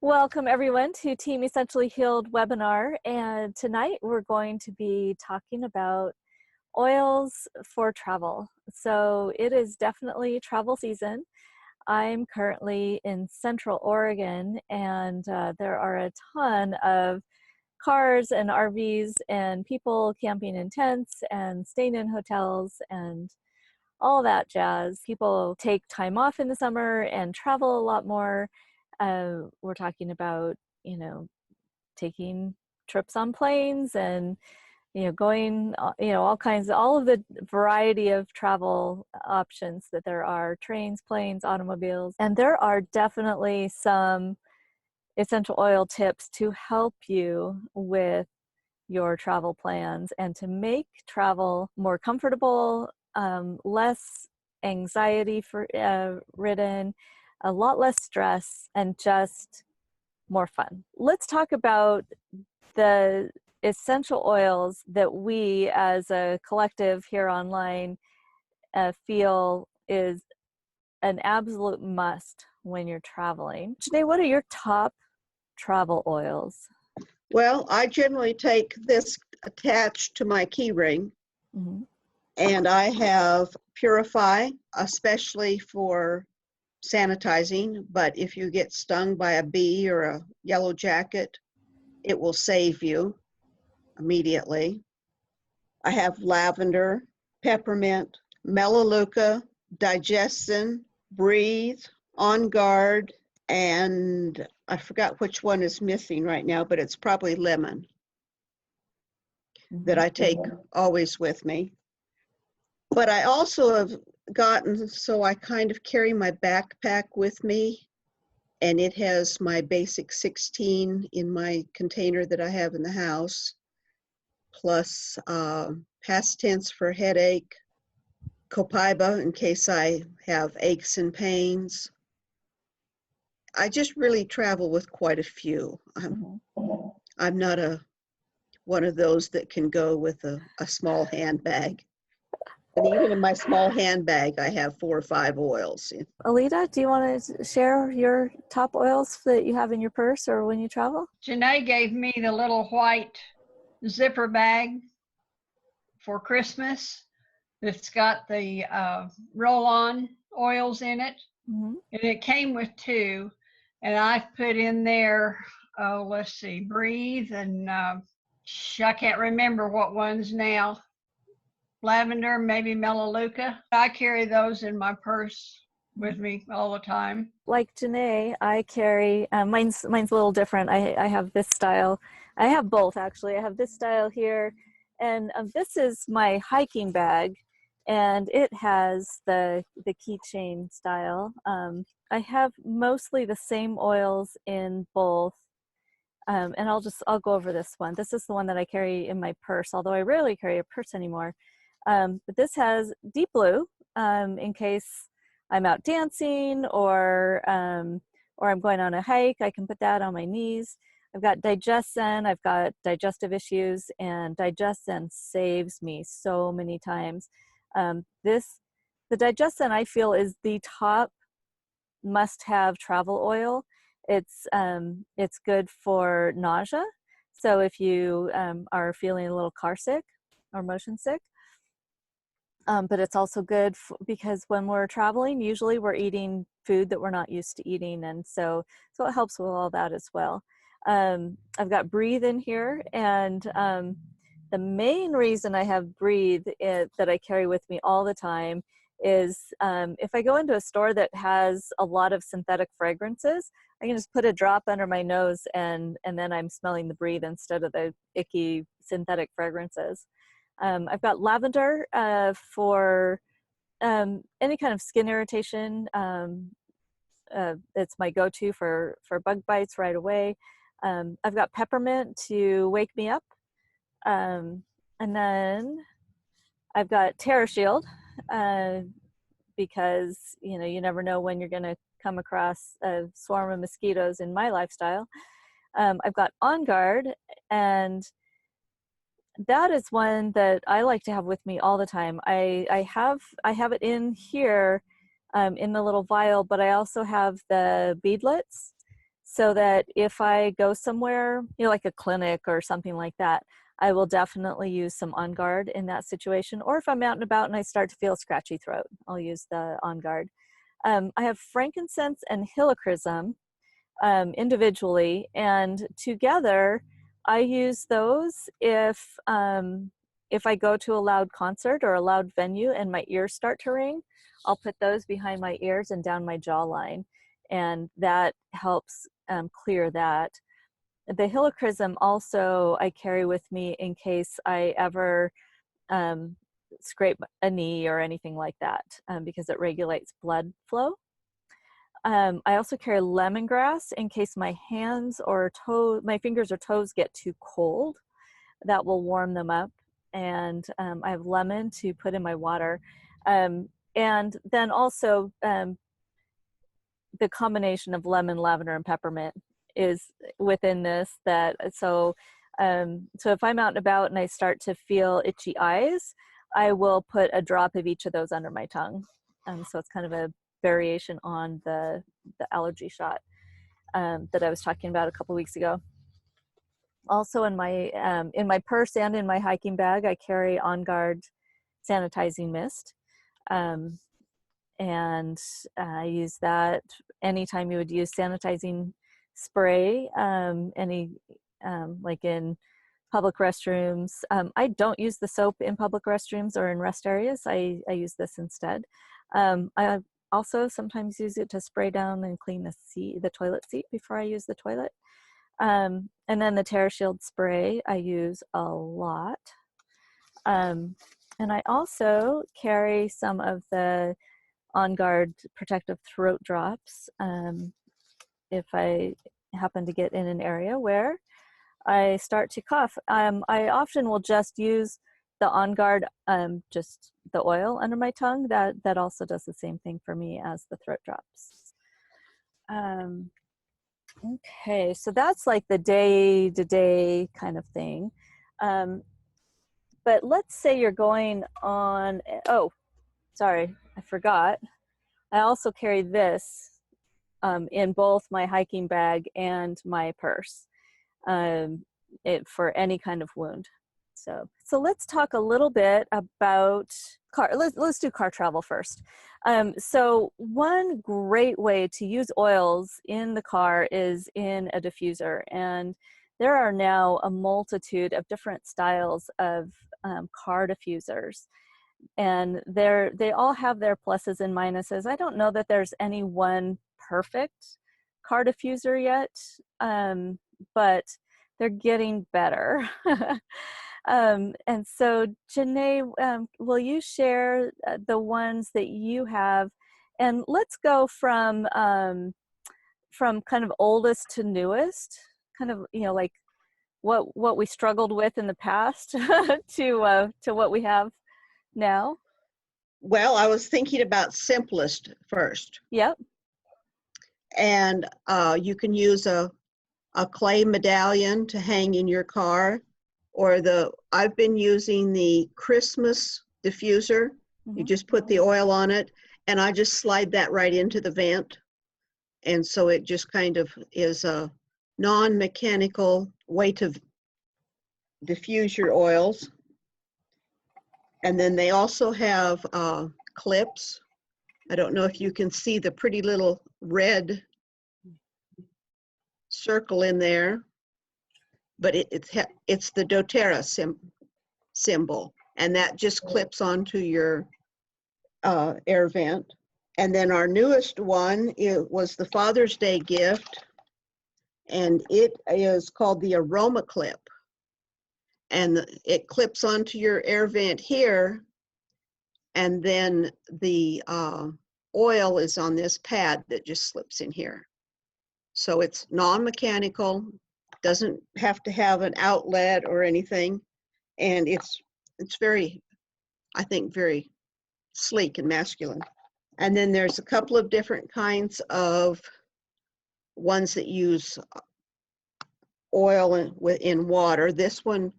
Welcome everyone to Team Essentially Healed webinar, and tonight we're going to be talking about oils for travel. So it is definitely travel season. I'm currently in Central Oregon, and there are a ton of cars and RVs and people camping in tents and staying in hotels and all that jazz. People take time off in the summer and travel a lot more. We're talking about, taking trips on planes and, going, all of the variety of travel options that there are: trains, planes, automobiles. And there are definitely some essential oil tips to help you with your travel plans and to make travel more comfortable, less anxiety ridden, a lot less stress, and just more fun. Let's talk about the essential oils that we as a collective here online feel is an absolute must when you're traveling. Janae, what are your top travel oils? Well, I generally take this attached to my key ring, and I have Purify, especially for sanitizing, but if you get stung by a bee or a yellow jacket, it will save you immediately. I have lavender, peppermint, melaleuca, digestin, breathe, on guard, and I forgot which one is missing right now, but it's probably lemon that I take always with me. But I also have gotten, so I kind of carry my backpack with me, and it has my basic 16 in my container that I have in the house, plus past tense for headache, copaiba in case I have aches and pains. I just really travel with quite a few. I'm not one of those that can go with a small handbag. And even in my small handbag, I have 4 or 5 oils. Alita, do you want to share your top oils that you have in your purse or when you travel? Janae gave me the little white zipper bag for Christmas. It's got the roll-on oils in it. And it came with 2. And I've put in there, let's see, Breathe and I can't remember what ones now. Lavender, maybe melaleuca. I carry those in my purse with me all the time. Like Janae, I carry, mine's a little different. I have this style. I have both, actually. I have this style here, and this is my hiking bag, and it has the keychain style. I have mostly the same oils in both, and I'll go over this one. This is the one that I carry in my purse, although I rarely carry a purse anymore. But this has deep blue in case I'm out dancing or I'm going on a hike. I can put that on my knees. I've got digestin. I've got digestive issues, and digestin saves me so many times. The digestin, I feel, is the top must-have travel oil. It's good for nausea. So if you are feeling a little car sick or motion sick, but it's also good because when we're traveling, usually we're eating food that we're not used to eating, and so it helps with all that as well. I've got Breathe in here, and the main reason I have Breathe that I carry with me all the time is if I go into a store that has a lot of synthetic fragrances, I can just put a drop under my nose and then I'm smelling the Breathe instead of the icky synthetic fragrances. I've got lavender for any kind of skin irritation. It's my go-to for bug bites right away. I've got peppermint to wake me up. And then I've got TerraShield because, you never know when you're going to come across a swarm of mosquitoes in my lifestyle. I've got On Guard, and that is one that I like to have with me all the time. I have it in here in the little vial, but I also have the beadlets. so that if I go somewhere, like a clinic or something like that, I will definitely use some On Guard in that situation. Or if I'm out and about and I start to feel scratchy throat, I'll use the On Guard. I have frankincense and helichrysum individually, and together I use those if I go to a loud concert or a loud venue and my ears start to ring. I'll put those behind my ears and down my jawline, and that helps clear that. The helichrysum also I carry with me in case I ever scrape a knee or anything like that, because it regulates blood flow. I also carry lemongrass in case my hands or my fingers or toes get too cold. That will warm them up. And I have lemon to put in my water. And then also the combination of lemon, lavender, and peppermint is within this. So if I'm out and about and I start to feel itchy eyes, I will put a drop of each of those under my tongue. So it's kind of a variation on the allergy shot that I was talking about a couple weeks ago. Also in my purse and in my hiking bag, I carry On Guard sanitizing mist. And I use that anytime you would use sanitizing spray, like in public restrooms. I don't use the soap in public restrooms or in rest areas. I use this instead. I also sometimes use it to spray down and clean the toilet seat before I use the toilet. And then the TerraShield spray I use a lot. And I also carry some of the On Guard protective throat drops if I happen to get in an area where I start to cough. I often will just use the On Guard, just the oil under my tongue. That also does the same thing for me as the throat drops. Okay, so that's like the day-to-day kind of thing. But let's say you're going on, oh, sorry, I forgot. I also carry this in both my hiking bag and my purse for any kind of wound. So let's talk a little bit about car. Let's do car travel first. So one great way to use oils in the car is in a diffuser, and there are now a multitude of different styles of car diffusers, and they all have their pluses and minuses. I don't know that there's any one perfect car diffuser yet, but they're getting better. And so Janae, will you share the ones that you have? And let's go from kind of oldest to newest, kind of, like what we struggled with in the past to what we have now. Well, I was thinking about simplest first. Yep. And you can use a clay medallion to hang in your car, or I've been using the Christmas diffuser. Mm-hmm. You just put the oil on it, and I just slide that right into the vent. And so it just kind of is a non-mechanical way to diffuse your oils. And then they also have clips. I don't know if you can see the pretty little red circle in there, but it's the doTERRA symbol, and that just clips onto your air vent. And then our newest one, it was the Father's Day gift, and it is called the Aroma Clip. And it clips onto your air vent here, and then the oil is on this pad that just slips in here. So it's non-mechanical, doesn't have to have an outlet or anything, and it's very, I think, very sleek and masculine. And then there's a couple of different kinds of ones that use oil in water. This one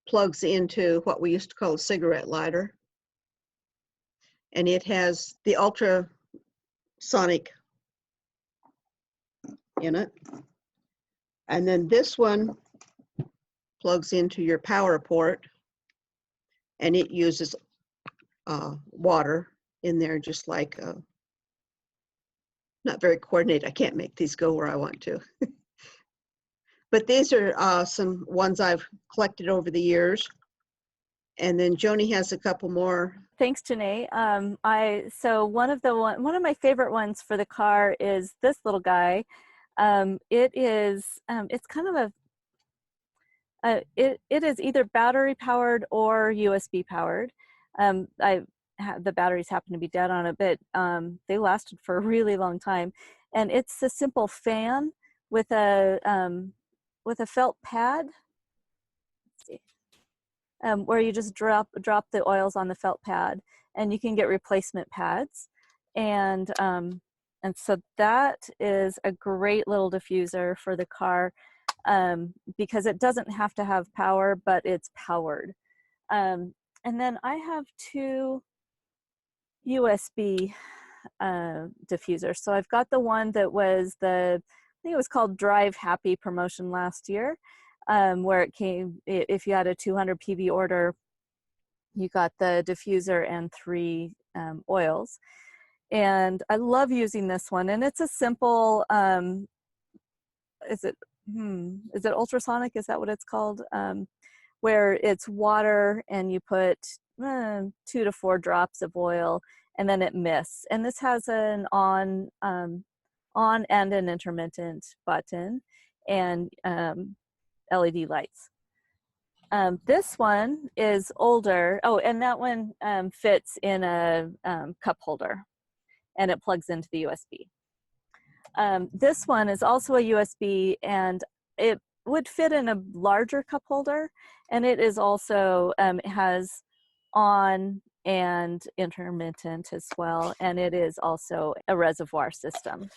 plugs into what we used to call a cigarette lighter, and it has the ultrasonic in it. And then this one plugs into your power port, and it uses water in there, just like not very coordinated. I can't make these go where I want to. But these are some ones I've collected over the years. And then Joni has a couple more. Thanks, Janae. So one of my favorite ones for the car is this little guy. It's kind of it is either battery powered or USB powered. The batteries happen to be dead on it, but they lasted for a really long time. And it's a simple fan with a felt pad. Let's see. Where you just drop the oils on the felt pad, and you can get replacement pads, and so that is a great little diffuser for the car, because it doesn't have to have power, but it's powered. And then I have two USB diffusers. So I've got the one that was I think it was called Drive Happy promotion last year, where it came, if you had a 200 PV order, you got the diffuser and 3 oils. And I love using this one. And it's a simple, is it ultrasonic? Is that what it's called? Where it's water and you put 2 to 4 drops of oil, and then it mists. And this has an on and an intermittent button, and LED lights. This one is older. Oh, and that one fits in a cup holder, and it plugs into the USB. This one is also a USB, and it would fit in a larger cup holder, and it is also, it has on and intermittent as well, and it is also a reservoir system.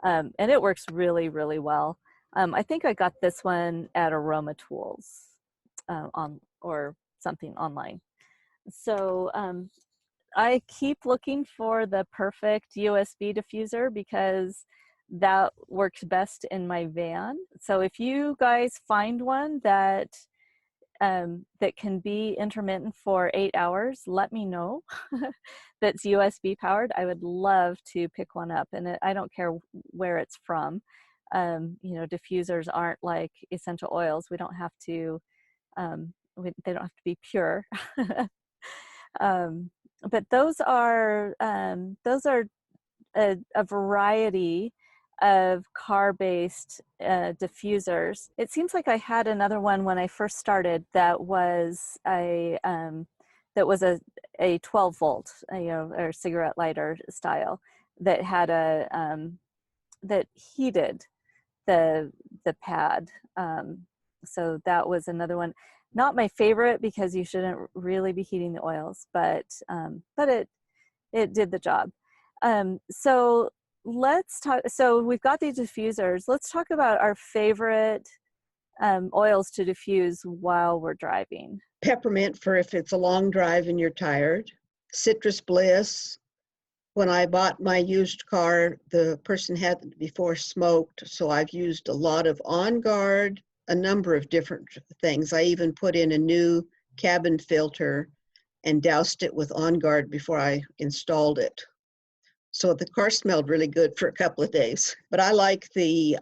And it works really, really well. I think I got this one at Aroma Tools or something online. So I keep looking for the perfect USB diffuser, because that works best in my van. So if you guys find one that can be intermittent for 8 hours, let me know. That's USB powered. I would love to pick one up, and I don't care where it's from. Diffusers aren't like essential oils. We don't have to, they don't have to be pure. But those are a variety of car-based diffusers. It seems like I had another one when I first started that was a 12 volt, or cigarette lighter style, that had that heated the pad. So that was another one. Not my favorite, because you shouldn't really be heating the oils, but it did the job. So let's talk. So we've got these diffusers. Let's talk about our favorite oils to diffuse while we're driving. Peppermint for if it's a long drive and you're tired. Citrus Bliss. When I bought my used car, the person had before smoked, so I've used a lot of On Guard, a number of different things. I even put in a new cabin filter and doused it with On Guard before I installed it. So the car smelled really good for a couple of days. But I like the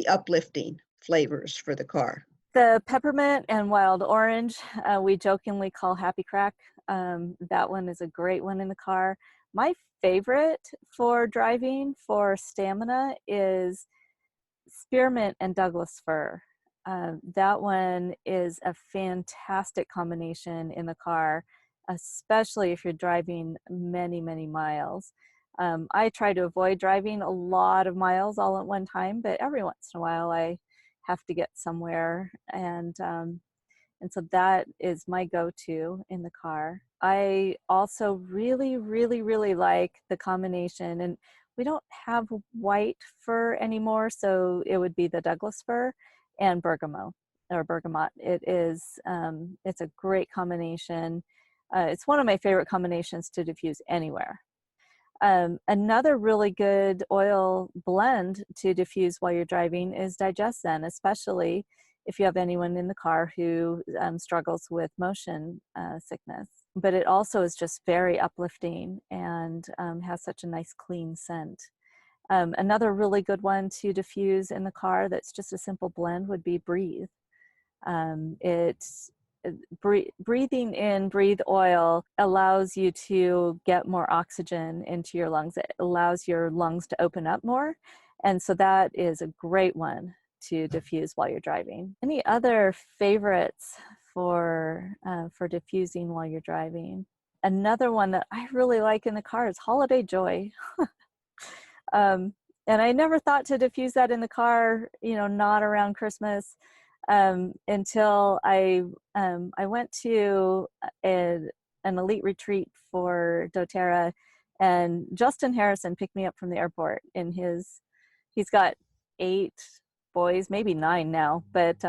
uplifting flavors for the car. The peppermint and wild orange, we jokingly call Happy Crack. That one is a great one in the car. My favorite for driving for stamina is spearmint and Douglas fir. That one is a fantastic combination in the car, especially if you're driving many, many miles. I try to avoid driving a lot of miles all at one time, but every once in a while I have to get somewhere, and so that is my go-to in the car. I also really, really, really like the combination, and we don't have white fir anymore, so it would be the Douglas fir and bergamot. It is, it's a great combination. It's one of my favorite combinations to diffuse anywhere. Another really good oil blend to diffuse while you're driving is Digestion, especially if you have anyone in the car who struggles with motion sickness. But it also is just very uplifting and has such a nice clean scent. Another really good one to diffuse in the car that's just a simple blend would be Breathe. Breathing in Breathe oil allows you to get more oxygen into your lungs. It allows your lungs to open up more. And so that is a great one to diffuse while you're driving. Any other favorites for diffusing while you're driving? Another one that I really like in the car is Holiday Joy. And I never thought to diffuse that in the car, not around Christmas, until I went to an elite retreat for doTERRA, and Justin Harrison picked me up from the airport he's got 8 boys, maybe 9 now, but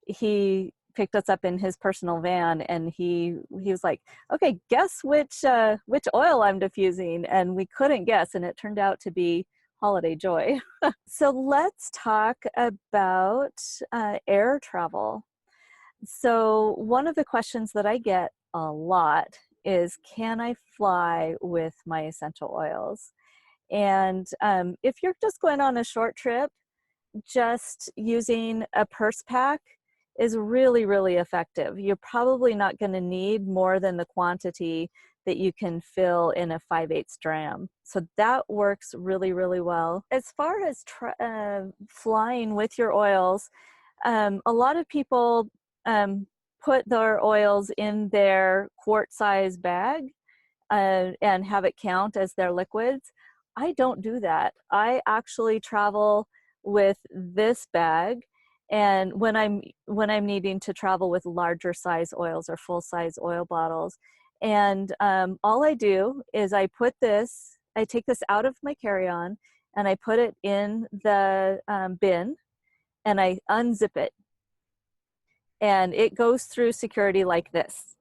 he picked us up in his personal van, and he was like, okay, guess which oil I'm diffusing, and we couldn't guess, and it turned out to be Holiday Joy. So let's talk about air travel. So one of the questions that I get a lot is, can I fly with my essential oils? And if you're just going on a short trip, just using a purse pack is really, really effective. You're probably not going to need more than the quantity that you can fill in a 5/8 dram. So that works really, really well. As far as flying with your oils, a lot of people put their oils in their quart-size bag and have it count as their liquids. I don't do that. I actually travel with this bag, and when I'm needing to travel with larger size oils or full size oil bottles, and all I do is I take this out of my carry-on, and I put it in the bin, and I unzip it, and it goes through security like this.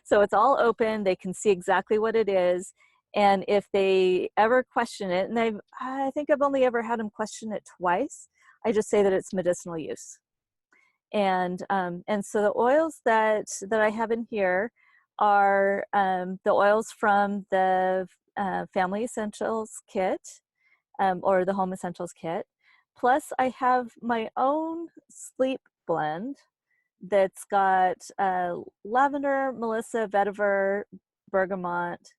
So it's all open, they can see exactly what it is. And if they ever question it, and I think I've only ever had them question it twice, I just say that it's medicinal use. And so the oils that I have in here are the oils from the Family Essentials kit, or the Home Essentials kit. Plus I have my own sleep blend that's got lavender, melissa, vetiver, bergamot,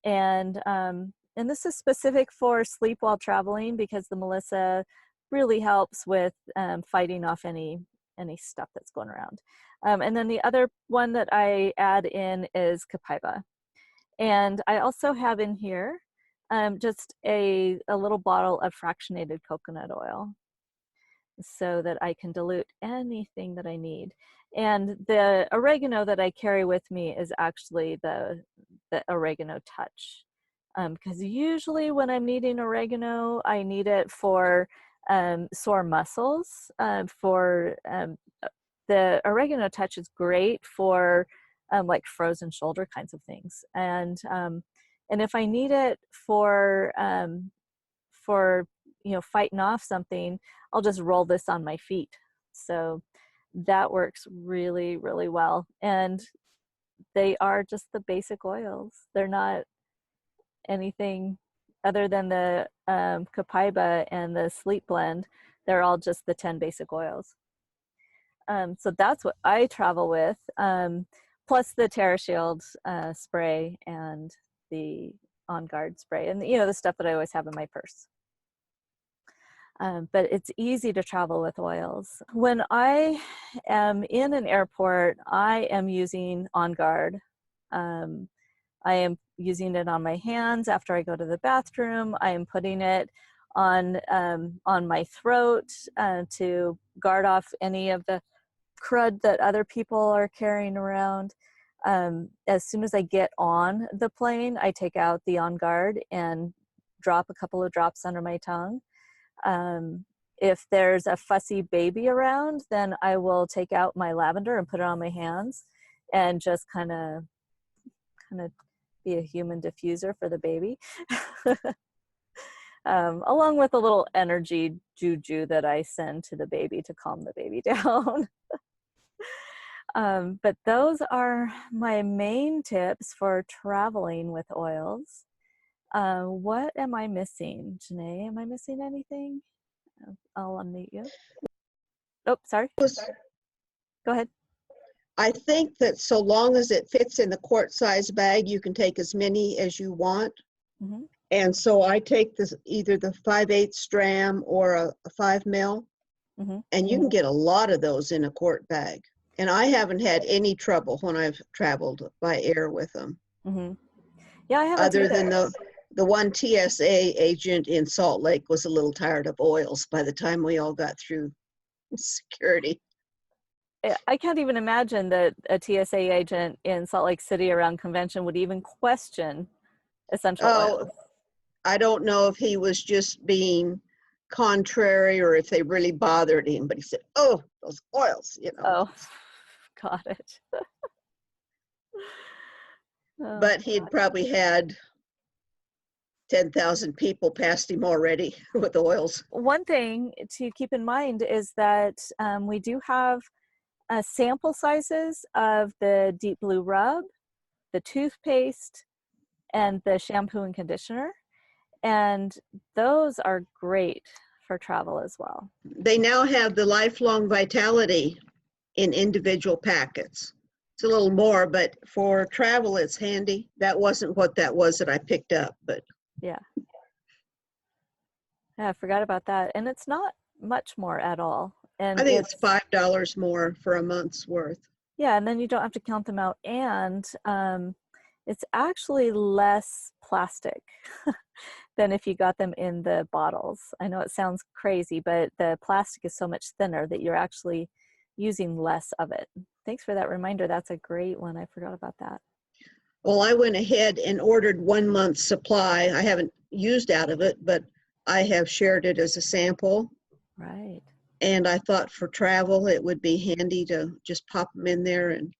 and this is specific for sleep while traveling, because the melissa really helps with fighting off any stuff that's going around. And then the other one that I add in is copaiba. And I also have in here just a little bottle of fractionated coconut oil, so that I can dilute anything that I need. And the oregano that I carry with me is actually the oregano touch. Because usually when I'm needing oregano, I need it for sore muscles. The oregano touch is great for like frozen shoulder kinds of things. And if I need it for fighting off something, I'll just roll this on my feet. So that works really, really well. And they are just the basic oils. They're not anything other than the copaiba and the sleep blend. They're all just the 10 basic oils. So that's what I travel with, plus the TerraShield spray and the On Guard spray, and the stuff that I always have in my purse. But it's easy to travel with oils. When I am in an airport, I am using On Guard. I am using it on my hands after I go to the bathroom. I am putting it on my throat to guard off any of the crud that other people are carrying around. As soon as I get on the plane, I take out the On Guard and drop a couple of drops under my tongue. If there's a fussy baby around, then I will take out my lavender and put it on my hands and just kind of be a human diffuser for the baby. Along with a little energy juju that I send to the baby to calm the baby down. But those are my main tips for traveling with oils. What am I missing, Janae? Am I missing anything? I'll unmute you. Oh, sorry. Go ahead. I think that so long as it fits in the quart size bag, you can take as many as you want. Mm-hmm. And so I take this either the 5/8 dram or a 5 mil, Mm-hmm. and you can get a lot of those in a quart bag. And I haven't had any trouble when I've traveled by air with them. Mm-hmm. Yeah, I haven't Other either. than the one TSA agent in Salt Lake was a little tired of oils by the time we all got through security. I can't even imagine that a TSA agent in Salt Lake City around convention would even question essential oils. I don't know if he was just being contrary or if they really bothered him, but he said, "Oh, those oils, you know." Oh, got it. But he'd probably had 10,000 people past him already with oils. One thing to keep in mind is that we do have sample sizes of the Deep Blue Rub, the toothpaste, and the shampoo and conditioner. And those are great for travel as well. They now have the Lifelong Vitality in individual packets. It's a little more, but for travel, it's handy. That wasn't what that was that I picked up, but Yeah, I forgot about that. And it's not much more at all. And I think it's $5 more for a month's worth. Yeah, and then you don't have to count them out. And it's actually less plastic than if you got them in the bottles. I know it sounds crazy, but the plastic is so much thinner that you're actually using less of it. Thanks for that reminder. That's a great one. I forgot about that. Well, I went ahead and ordered 1 month's supply. I haven't used out of it, but I have shared it as a sample. Right. And I thought for travel, it would be handy to just pop them in there, and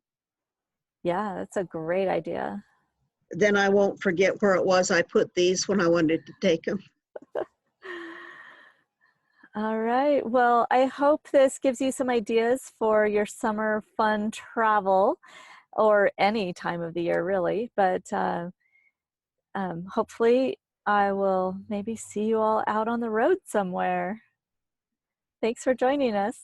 Yeah, that's a great idea. then I won't forget where it was I put these when I wanted to take them. All right. Well, I hope this gives you some ideas for your summer fun travel, or any time of the year, really. But hopefully I will maybe see you all out on the road somewhere. Thanks for joining us.